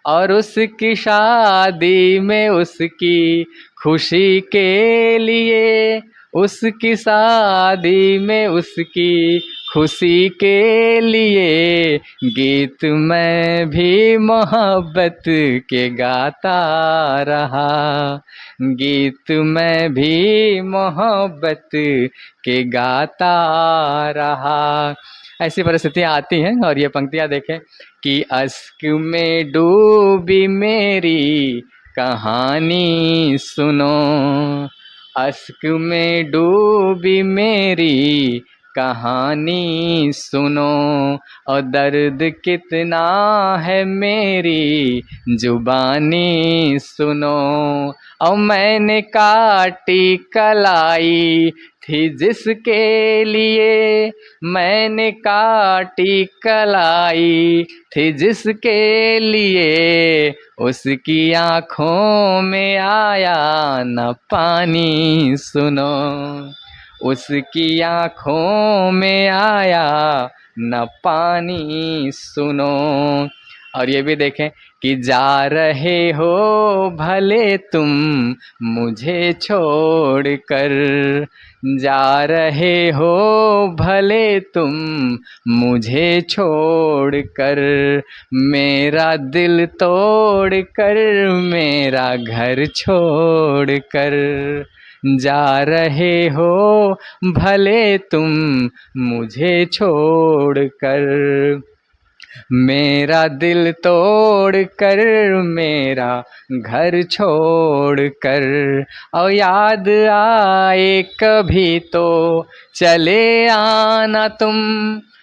और उसकी शादी में उसकी खुशी के लिए, उसकी शादी में उसकी खुशी के लिए गीत मैं भी मोहब्बत के गाता रहा। गीत मैं भी मोहब्बत के गाता रहा। ऐसी परिस्थितियाँ आती हैं। और ये पंक्तियाँ देखें कि अश्क में डूबी मेरी कहानी सुनो। अश्क में डूबी मेरी कहानी सुनो। और दर्द कितना है मेरी जुबानी सुनो। और मैंने काटी कलाई थी जिसके लिए, मैंने काटी कलाई थी जिसके लिए, उसकी आँखों में आया न पानी सुनो। उसकी आँखों में आया न पानी सुनो। और ये भी देखें कि जा रहे हो भले तुम मुझे छोड़ कर, जा रहे हो भले तुम मुझे छोड़ कर, मेरा दिल तोड़ कर, मेरा घर छोड़ कर, जा रहे हो भले तुम मुझे छोड़ कर, मेरा दिल तोड़ कर, मेरा घर छोड़ कर, और याद आए कभी तो चले आना तुम,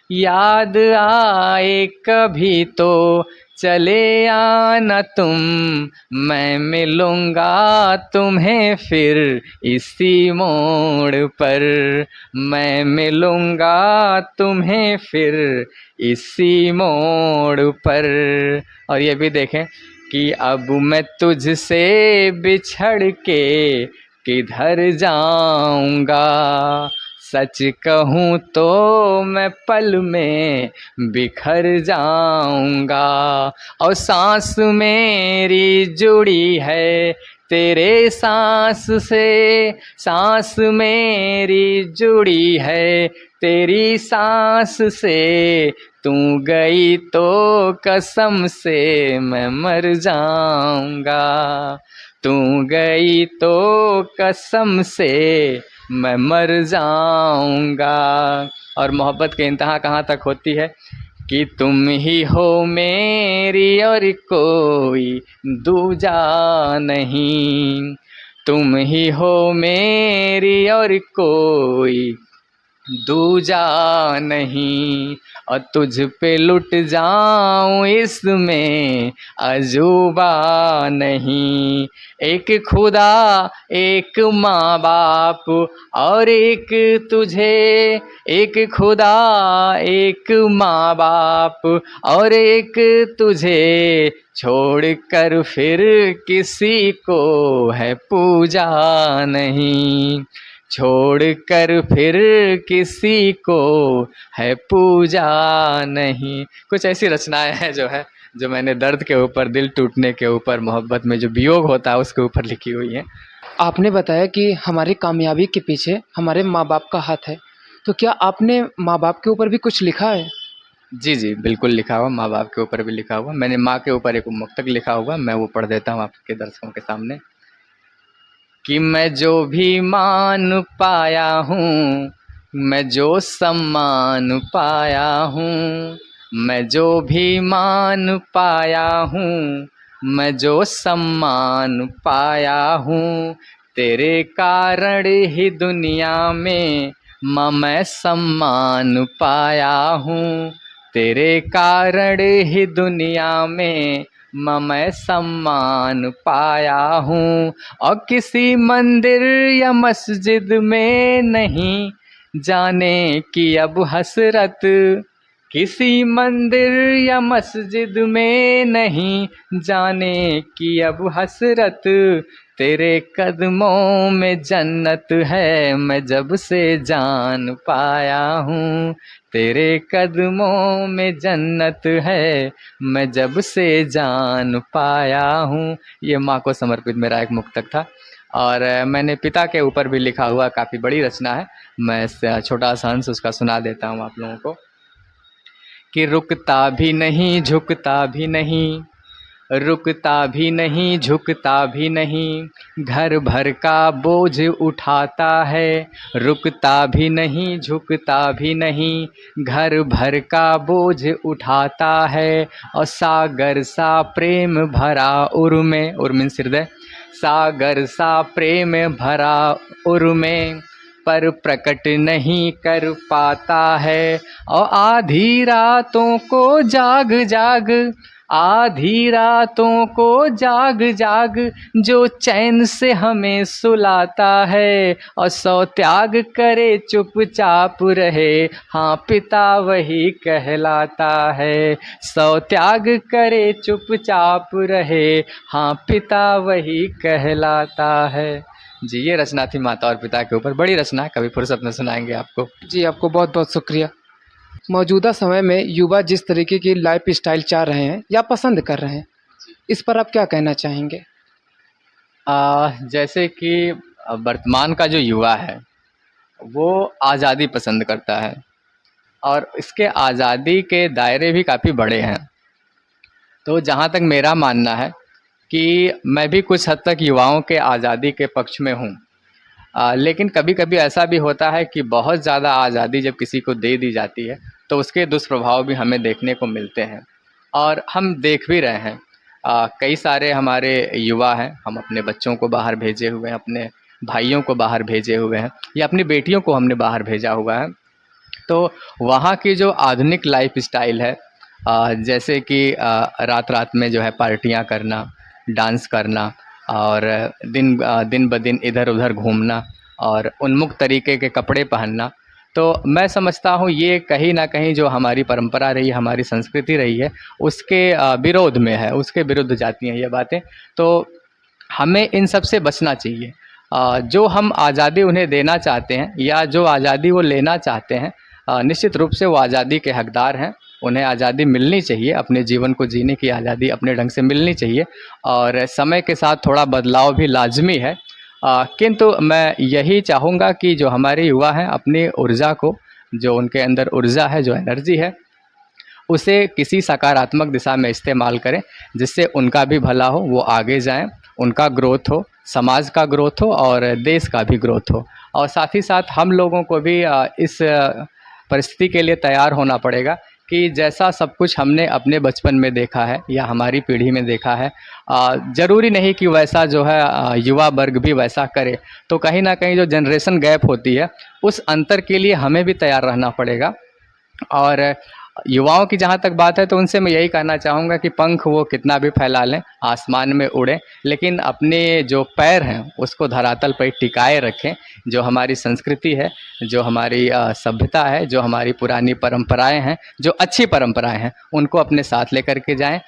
याद आए कभी तो चले आना तुम, मैं मिलूँगा तुम्हें फिर इसी मोड़ पर, मैं मिलूँगा तुम्हें फिर इसी मोड़ पर। और ये भी देखें कि अब मैं तुझसे बिछड़ के किधर जाऊँगा, सच कहूँ तो मैं पल में बिखर जाऊँगा, और सांस मेरी जुड़ी है तेरे सांस से, सांस मेरी जुड़ी है तेरी सांस से, तू गई तो कसम से मैं मर जाऊँगा, तू गई तो कसम से मैं मर जाऊँगा। और मोहब्बत की इंतहा कहाँ तक होती है कि तुम ही हो मेरी और कोई दूजा नहीं, तुम ही हो मेरी और कोई दूजा नहीं, और तुझ पे लुट जाऊं इसमें अजूबा नहीं, एक खुदा एक माँ बाप और एक तुझे, एक खुदा एक माँ बाप और एक तुझे, छोड़ कर फिर किसी को है पूजा नहीं, छोड़ कर फिर किसी को है पूजा नहीं। कुछ ऐसी रचनाएं हैं जो मैंने दर्द के ऊपर, दिल टूटने के ऊपर, मोहब्बत में जो वियोग होता है उसके ऊपर लिखी हुई हैं। आपने बताया कि हमारी कामयाबी के पीछे हमारे माँ बाप का हाथ है, तो क्या आपने माँ बाप के ऊपर भी कुछ लिखा है? जी जी बिल्कुल लिखा हुआ, माँ बाप के ऊपर भी लिखा हुआ। मैंने माँ के ऊपर एक मुक्तक लिखा हुआ, मैं वो पढ़ देता हूँ आपके दर्शकों के सामने कि मैं जो भी मान पाया हूँ, मैं जो सम्मान पाया हूँ, मैं जो भी मान पाया हूँ, मैं जो सम्मान पाया हूँ, तेरे कारण ही दुनिया में माँ मैं सम्मान पाया हूँ, तेरे कारण ही दुनिया में माँ मैं सम्मान पाया हूँ, और किसी मंदिर या मस्जिद में नहीं जाने की अब हसरत, किसी मंदिर या मस्जिद में नहीं जाने की अब हसरत, तेरे कदमों में जन्नत है मैं जब से जान पाया हूँ, तेरे कदमों में जन्नत है मैं जब से जान पाया हूँ। ये माँ को समर्पित मेरा एक मुक्तक था। और मैंने पिता के ऊपर भी लिखा हुआ, काफ़ी बड़ी रचना है, मैं छोटा सा अंश उसका सुना देता हूँ आप लोगों को कि रुकता भी नहीं झुकता भी नहीं, रुकता भी नहीं झुकता भी नहीं, घर भर का बोझ उठाता है, रुकता भी नहीं झुकता भी नहीं, घर भर का बोझ उठाता है, और सागर सा प्रेम भरा उर में, उर मीन्स हृदय, सागर सा प्रेम भरा उर में पर प्रकट नहीं कर पाता है, और आधी रातों को जाग जाग, आधी रातों को जाग जाग जो चैन से हमें सुलाता है, और सौ त्याग करे चुपचाप रहे, हाँ पिता वही कहलाता है, सौ त्याग करे चुपचाप रहे, हाँ पिता वही कहलाता है। जी ये रचना थी माता और पिता के ऊपर, बड़ी रचना है, कभी फुर्सत में सुनाएंगे आपको। जी, आपको बहुत बहुत शुक्रिया। मौजूदा समय में युवा जिस तरीके की लाइफ स्टाइल चाह रहे हैं या पसंद कर रहे हैं, इस पर आप क्या कहना चाहेंगे? जैसे कि वर्तमान का जो युवा है वो आज़ादी पसंद करता है और इसके आज़ादी के दायरे भी काफ़ी बड़े हैं। तो जहाँ तक मेरा मानना है कि मैं भी कुछ हद तक युवाओं के आज़ादी के पक्ष में हूँ। लेकिन कभी-कभी ऐसा भी होता है कि बहुत ज़्यादा आज़ादी जब किसी को दे दी जाती है तो उसके दुष्प्रभाव भी हमें देखने को मिलते हैं और हम देख भी रहे हैं। कई सारे हमारे युवा हैं, हम अपने बच्चों को बाहर भेजे हुए हैं, अपने भाइयों को बाहर भेजे हुए हैं या अपनी बेटियों को हमने बाहर भेजा हुआ है। तो वहाँ की जो आधुनिक लाइफ स्टाइल है, जैसे कि रात-रात में जो है पार्टियाँ करना, डांस करना और दिन ब दिन इधर-उधर घूमना और उन्मुक्त तरीके के कपड़े पहनना, तो मैं समझता हूँ ये कहीं न कहीं जो हमारी परंपरा रही है, हमारी संस्कृति रही है, उसके विरोध में है, उसके विरुद्ध जाती हैं ये बातें। तो हमें इन सब से बचना चाहिए। जो हम आज़ादी उन्हें देना चाहते हैं या जो आज़ादी वो लेना चाहते हैं, निश्चित रूप से वो आज़ादी के हकदार हैं। उन्हें आज़ादी मिलनी चाहिए, अपने जीवन को जीने की आज़ादी अपने ढंग से मिलनी चाहिए और समय के साथ थोड़ा बदलाव भी लाज़मी है। किंतु मैं यही चाहूँगा कि जो हमारे युवा हैं अपनी ऊर्जा को, जो उनके अंदर ऊर्जा है, जो एनर्जी है, उसे किसी सकारात्मक दिशा में इस्तेमाल करें, जिससे उनका भी भला हो, वो आगे जाएँ, उनका ग्रोथ हो, समाज का ग्रोथ हो और देश का भी ग्रोथ हो। और साथ ही साथ हम लोगों को भी इस परिस्थिति के लिए तैयार होना पड़ेगा कि जैसा सब कुछ हमने अपने बचपन में देखा है या हमारी पीढ़ी में देखा है, ज़रूरी नहीं कि वैसा जो है युवा वर्ग भी वैसा करे। तो कहीं न कहीं जो जनरेशन गैप होती है, उस अंतर के लिए हमें भी तैयार रहना पड़ेगा। और युवाओं की जहाँ तक बात है तो उनसे मैं यही कहना चाहूँगा कि पंख वो कितना भी फैला लें, आसमान में उड़ें, लेकिन अपने जो पैर हैं उसको धरातल पर टिकाए रखें। जो हमारी संस्कृति है, जो हमारी सभ्यता है, जो हमारी पुरानी परंपराएं हैं, जो अच्छी परंपराएं हैं, उनको अपने साथ लेकर के जाएं।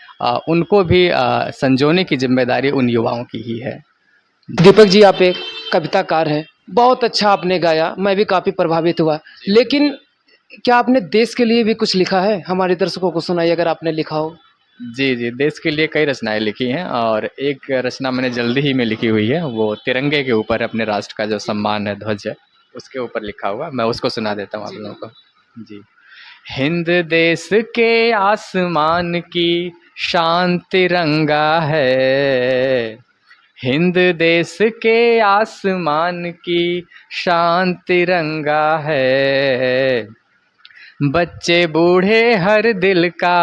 उनको भी संजोने की जिम्मेदारी उन युवाओं की ही है। दीपक जी, आप एक कविताकार हैं। बहुत अच्छा आपने गाया, मैं भी काफ़ी प्रभावित हुआ। लेकिन क्या आपने देश के लिए भी कुछ लिखा है? हमारे दर्शकों को सुनाइए अगर आपने लिखा हो। जी, जी। देश के लिए कई रचनाएँ लिखी हैं और एक रचना मैंने जल्दी ही में लिखी हुई है, वो तिरंगे के ऊपर अपने राष्ट्र का जो सम्मान है, ध्वज है, उसके ऊपर लिखा हुआ। मैं उसको सुना देता हूँ आप लोगों को। जी। हिंद देश के आसमान की शान तिरंगा है। हिंद देश के आसमान की शान तिरंगा है। बच्चे बूढ़े हर दिल का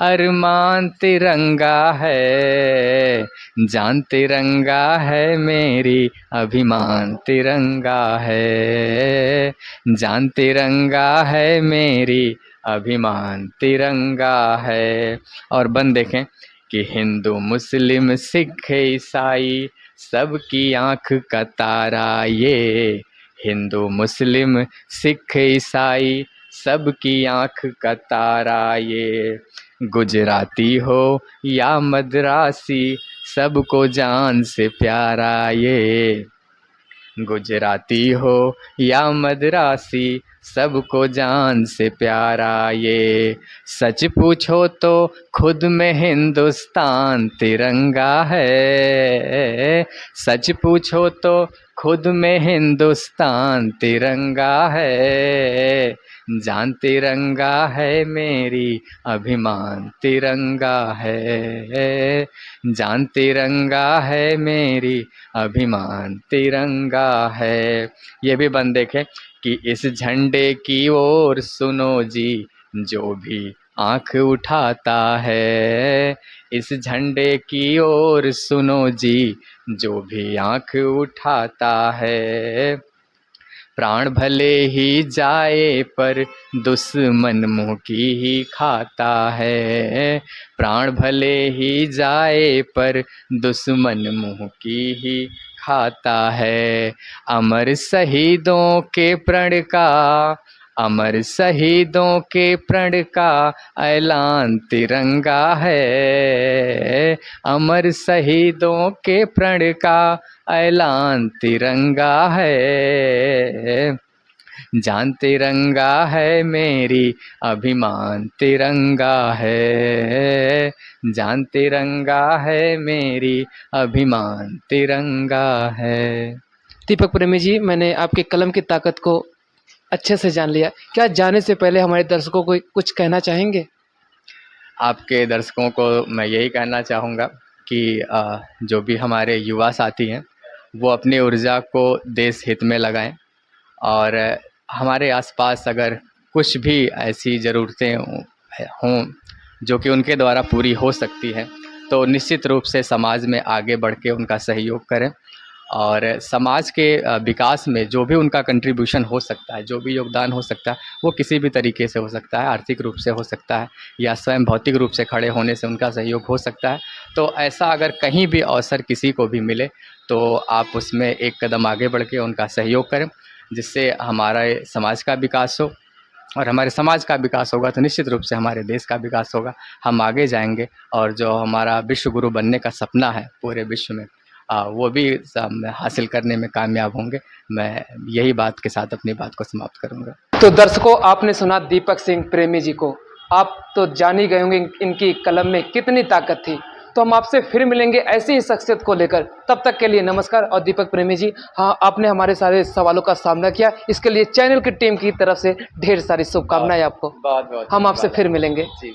अरमान तिरंगा है। जान तिरंगा है मेरी, अभिमान तिरंगा है। जान तिरंगा है मेरी, अभिमान तिरंगा है। और बंद देखें कि हिंदू मुस्लिम सिख ईसाई सबकी आँख का तारा ये। हिंदू मुस्लिम सिख ईसाई सबकी आँख का तारा ये। गुजराती हो या मद्रासी सबको जान से प्यारा ये। गुजराती हो या मद्रासी सबको जान से प्यारा ये। सच पूछो तो खुद में हिंदुस्तान तिरंगा है। सच पूछो तो खुद में हिंदुस्तान तिरंगा है। जान तिरंगा है मेरी, अभिमान तिरंगा है। जान तिरंगा है मेरी, अभिमान तिरंगा है। ये भी बंद देखें कि इस झंडे की ओर सुनो जी, जो भी आँख उठाता है। इस झंडे की ओर सुनो जी, जो भी आँख उठाता है। प्राण भले ही जाए पर दुश्मन मुँह की ही खाता है। प्राण भले ही जाए पर दुश्मन मुँह की ही खाता है। अमर शहीदों के प्रण का, अमर शहीदों के प्रण का ऐलान तिरंगा है। अमर शहीदों के प्रण का ऐलान तिरंगा है। जान तिरंगा है मेरी, अभिमान तिरंगा है। जान तिरंगा है मेरी, अभिमान तिरंगा है। दीपक प्रेमी जी, मैंने आपके कलम की ताकत को अच्छे से जान लिया। क्या जाने से पहले हमारे दर्शकों को कुछ कहना चाहेंगे? आपके दर्शकों को मैं यही कहना चाहूँगा कि जो भी हमारे युवा साथी हैं वो अपनी ऊर्जा को देश हित में लगाएं, और हमारे आसपास अगर कुछ भी ऐसी ज़रूरतें हों जो कि उनके द्वारा पूरी हो सकती हैं तो निश्चित रूप से समाज में आगे बढ़ के उनका सहयोग करें, और समाज के विकास में जो भी उनका कंट्रीब्यूशन हो सकता है, जो भी योगदान हो सकता है, वो किसी भी तरीके से हो सकता है। आर्थिक रूप से हो सकता है या स्वयं भौतिक रूप से खड़े होने से उनका सहयोग हो सकता है। तो ऐसा अगर कहीं भी अवसर किसी को भी मिले तो आप उसमें एक कदम आगे बढ़ के उनका सहयोग करें, जिससे हमारे समाज का विकास हो, और हमारे समाज का विकास होगा तो निश्चित रूप से हमारे देश का विकास होगा। हम आगे जाएंगे और जो हमारा विश्व गुरु बनने का सपना है पूरे विश्व में, वो भी हासिल करने में कामयाब होंगे। मैं यही बात के साथ अपनी बात को समाप्त करूंगा। तो दर्शकों, आपने सुना दीपक सिंह प्रेमी जी को। आप तो जान ही गए होंगे इनकी कलम में कितनी ताकत थी। तो हम आपसे फिर मिलेंगे ऐसी ही शख्सियत को लेकर। तब तक के लिए नमस्कार। और दीपक प्रेमी जी, हाँ, आपने हमारे सारे सवालों का सामना किया, इसके लिए चैनल की टीम की तरफ से ढेर सारी शुभकामनाएं आपको। बहुत बहुत हम आपसे फिर मिलेंगे। जी।